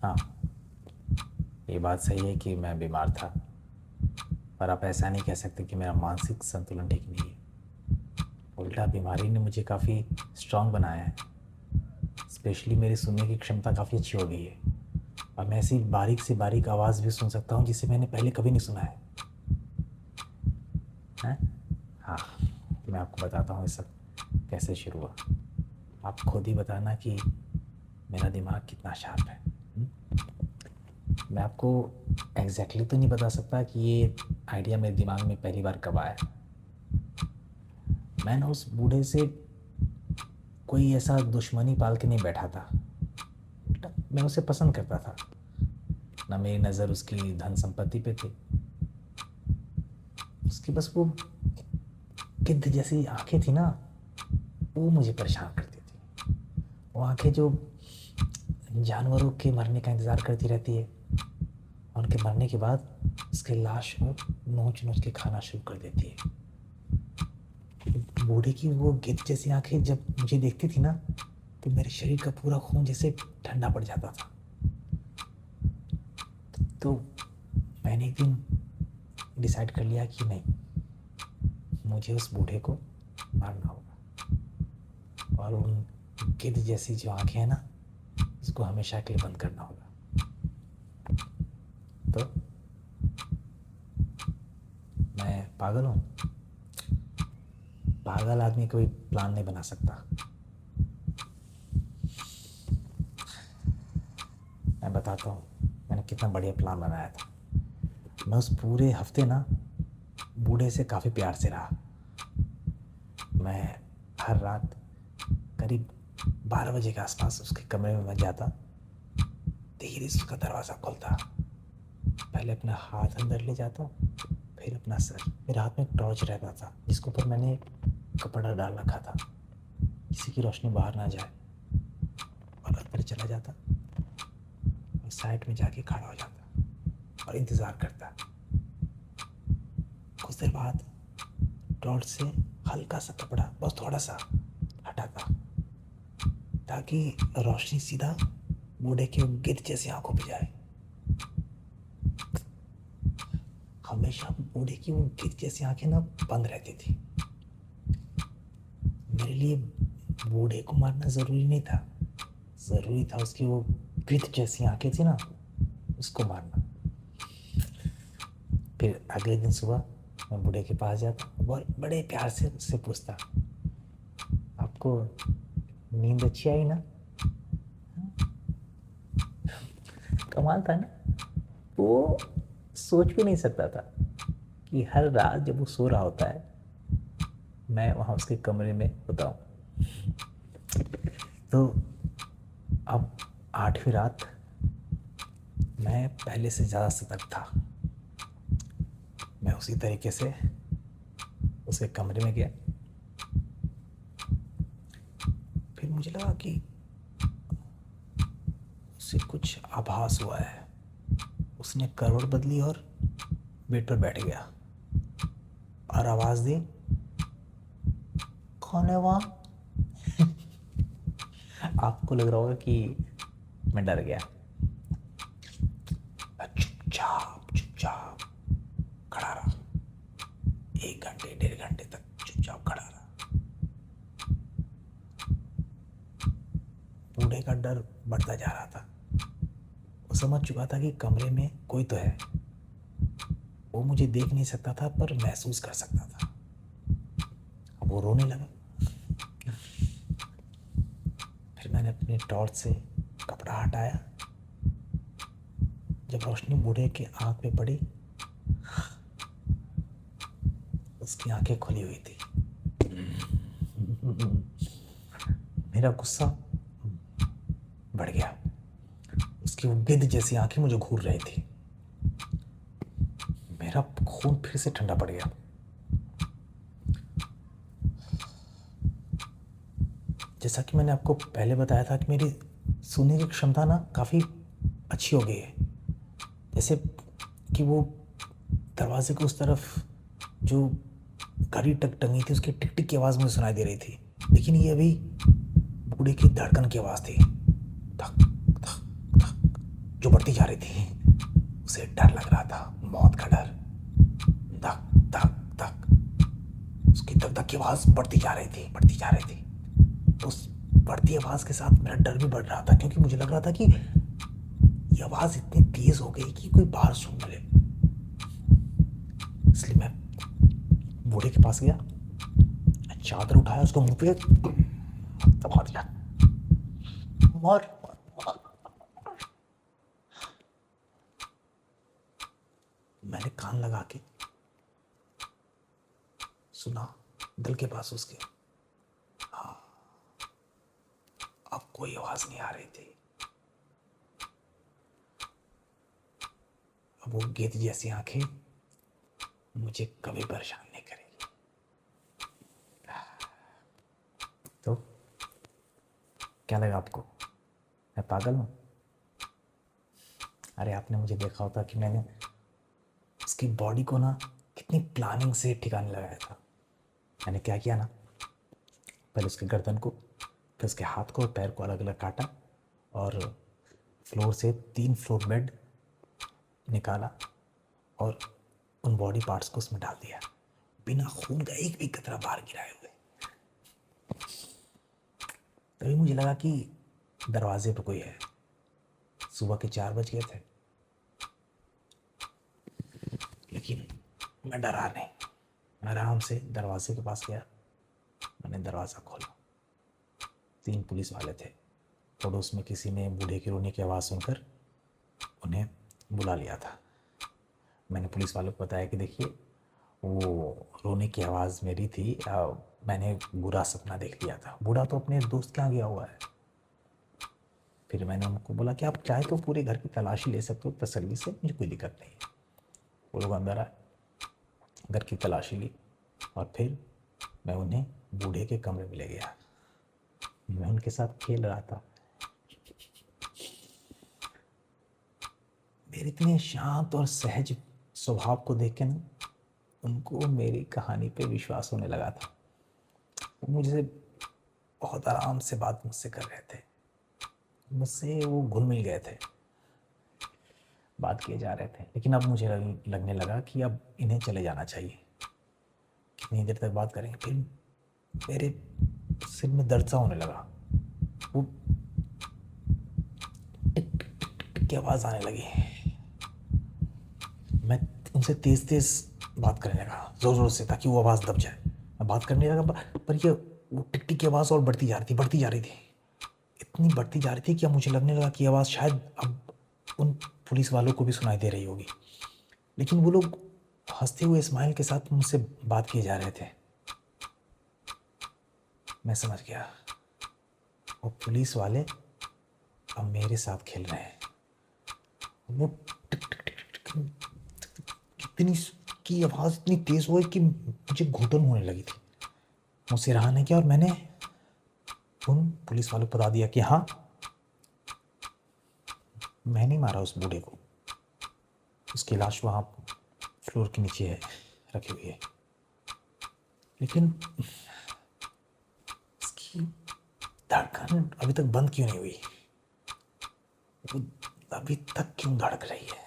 हाँ, ये बात सही है कि मैं बीमार था, पर आप ऐसा नहीं कह सकते कि मेरा मानसिक संतुलन ठीक नहीं है। उल्टा बीमारी ने मुझे काफ़ी स्ट्रांग बनाया है। स्पेशली मेरी सुनने की क्षमता काफ़ी अच्छी हो गई है और मैं ऐसी बारीक से बारीक आवाज़ भी सुन सकता हूँ जिसे मैंने पहले कभी नहीं सुना है। हैं? हाँ, मैं आपको बताता हूँ ये सब कैसे शुरू हुआ। आप खुद ही बताना कि मेरा दिमाग कितना शार्प है। मैं आपको एग्जैक्टली तो नहीं बता सकता कि ये आइडिया मेरे दिमाग में पहली बार कब आया। मैं ना उस बूढ़े से कोई ऐसा दुश्मनी पाल के नहीं बैठा था। मैं उसे पसंद करता था। ना मेरी नज़र उसकी धन संपत्ति पे थी, उसकी बस वो गिद्ध जैसी आंखें थी ना, वो मुझे परेशान करती थी। वो आंखें जो जानवरों के मरने का इंतज़ार करती रहती है और उनके मरने के बाद उसके लाश को नोच नोच के खाना शुरू कर देती है। बूढ़े की वो गिद्ध जैसी आंखें जब मुझे देखती थी ना, तो मेरे शरीर का पूरा खून जैसे ठंडा पड़ जाता था। तो मैंने एक दिन डिसाइड कर लिया कि नहीं, मुझे उस बूढ़े को मारना होगा और उन गिद्ध जैसी जो आंखें हैं ना, उसको हमेशा के लिए बंद करना होगा। तो मैं पागल हूँ? पागल आदमी कोई प्लान नहीं बना सकता। मैं बताता हूँ मैंने कितना बढ़िया प्लान बनाया था। मैं उस पूरे हफ्ते ना बूढ़े से काफ़ी प्यार से रहा। मैं हर रात करीब 12 बजे के आसपास उसके कमरे में मैं जाता, धीरे से उसका दरवाज़ा खोलता, पहले अपना हाथ अंदर ले जाता, फिर अपना सर। मेरे हाथ में एक टॉर्च रहता था जिसके ऊपर मैंने कपड़ा डाल रखा था, किसी की रोशनी बाहर ना जाए, और अंदर चला जाता और साइड में जाके खड़ा हो जाता और इंतज़ार करता। कुछ देर बाद टॉर्च से हल्का सा कपड़ा, बस थोड़ा सा हटाता, ताकि रोशनी सीधा बूढ़े के गिद्ध जैसी आंखों पे जाए। हमेशा बूढ़े की वो गिद्ध जैसी आंखें ना बंद रहती थी। मेरे लिए बूढ़े को मारना ज़रूरी नहीं था, ज़रूरी था उसकी वो गिद्ध जैसी आंखें थी ना, उसको मारना। फिर अगले दिन सुबह मैं बूढ़े के पास जाता, बहुत बड़े प्यार से उससे पूछता, आपको नींद अच्छी आई ना? कमाल था ना। वो सोच भी नहीं सकता था कि हर रात जब वो सो रहा होता है, मैं वहाँ उसके कमरे में होता हूँ। तो अब 8वीं रात मैं पहले से ज़्यादा सतर्क था। मैं उसी तरीके से उसके कमरे में गया। फिर मुझे लगा कि उससे कुछ आभास हुआ है। उसने करवट बदली और बेड पर बैठ गया और आवाज़ दी, कौन है वहाँ? आपको लग रहा होगा कि मैं डर गया। चुपचाप चुपचाप खड़ा रहा, 1 घंटे 1.5 घंटे तक चुपचाप खड़ा रहा। बूढ़े का डर बढ़ता जा रहा था। वो समझ चुका था कि कमरे में कोई तो है। वो मुझे देख नहीं सकता था पर महसूस कर सकता था। अब वो रोने लगा। फिर मैंने अपने टॉर्च से कपड़ा हटाया। जब रोशनी बूढ़े की आंख पे पड़ी, उसकी आंखें खुली हुई थी। मेरा गुस्सा बढ़ गया। उसकी वो गिद्ध जैसी आंखें मुझे घूर रही थी। मेरा खून फिर से ठंडा पड़ गया। जैसा कि मैंने आपको पहले बताया था कि मेरी सुनने की क्षमता ना काफ़ी अच्छी हो गई है। जैसे कि वो दरवाजे के उस तरफ जो घड़ी टक टंगी थी, उसकी टिक टिक की आवाज़ मुझे सुनाई दे रही थी, लेकिन ये अभी बूढ़े की धड़कन की आवाज़ थी। धक धक धक। जो बढ़ती जा रही थी। उसे डर लग रहा था, मौत का डर। धक धक धक, उसकी धक धक की आवाज़ बढ़ती जा रही थी, बढ़ती जा रही थी। उस बढ़ती आवाज़ के साथ मेरा डर भी बढ़ रहा था, क्योंकि मुझे लग रहा था कि ये आवाज़ इतनी तेज़ हो गई कि कोई बाहर सुन ले। इसलिए मैं बूढ़े के पास गया, चादर उठाया, उसको मुंह पे दबा दिया। मर मैंने कान लगा के सुना दिल के पास उसके। हाँ, अब कोई आवाज नहीं आ रही थी। अब वो गेंद जैसी आंखें मुझे कभी परेशान नहीं करेगी। तो क्या लगा आपको, मैं पागल हूँ? अरे आपने मुझे देखा होता कि मैंने उसकी बॉडी को ना कितनी प्लानिंग से ठिकाने लगाया था। मैंने क्या किया ना, पहले उसके गर्दन को, फिर उसके हाथ को और पैर को अलग अलग काटा और फ्लोर से 3 फ्लोर बेड निकाला और उन बॉडी पार्ट्स को उसमें डाल दिया, बिना खून का एक भी कतरा बाहर गिराए हुए। तभी मुझे लगा कि दरवाजे पर कोई है। सुबह के 4 बज गए थे, लेकिन मैं डरा नहीं। मैं आराम से दरवाजे के पास गया, मैंने दरवाज़ा खोला। 3 पुलिस वाले थे। पड़ोस में किसी ने बूढ़े की रोने की आवाज़ सुनकर उन्हें बुला लिया था। मैंने पुलिस वालों को बताया कि देखिए, वो रोने की आवाज़ मेरी थी, मैंने बुरा सपना देख लिया था। बूढ़ा तो अपने दोस्त के यहाँ गया हुआ है। फिर मैंने उनको बोला कि आप चाहे तो पूरे घर की तलाशी ले सकते हो तसल्ली से, मुझे कोई दिक्कत नहीं है। वो लोग अंदर आए, घर की तलाशी ली और फिर मैं उन्हें बूढ़े के कमरे में ले गया। मैं उनके साथ खेल रहा था। मेरे इतने शांत और सहज स्वभाव को देख के ना उनको मेरी कहानी पे विश्वास होने लगा था। वो मुझसे बहुत आराम से बात मुझसे कर रहे थे, मुझसे वो घुल मिल गए थे, बात किए जा रहे थे। लेकिन अब मुझे लगने लगा कि अब इन्हें चले जाना चाहिए। कितनी देर तक बात करेंगे? फिर मेरे सिर में दर्द सा होने लगा। वो टिक टिक टिक टिक की आवाज़ आने लगी। मैं उनसे तेज़ तेज़ बात करने लगा, ज़ोर ज़ोर से, ताकि वो आवाज़ दब जाए। मैं बात करने लगा, पर ये वो टिक टिक की आवाज़ और बढ़ती जा रही थी, बढ़ती जा रही थी। इतनी बढ़ती जा रही थी कि अब मुझे लगने लगा कि आवाज़ शायद अब उन पुलिस वालों को भी सुनाई दे रही होगी। लेकिन वो लोग हंसते हुए स्माइल के साथ मुझसे बात किए जा रहे थे। मैं समझ गया, वो पुलिस वाले अब मेरे साथ खेल रहे हैं। वो टिक टिक टिक टिक कितनी की आवाज़ इतनी तेज़ हुई कि मुझे घुटन होने लगी थी। मुझसे रहा नहीं किया और मैंने उन पुलिस वालों को बता दिया कि हाँ, मैं नहीं मारा उस बूढ़े को, उसकी लाश वहाँ फ्लोर के नीचे है, रखी हुई है। लेकिन उसकी धड़कन अभी तक बंद क्यों नहीं हुई? वो अभी तक क्यों धड़क रही है?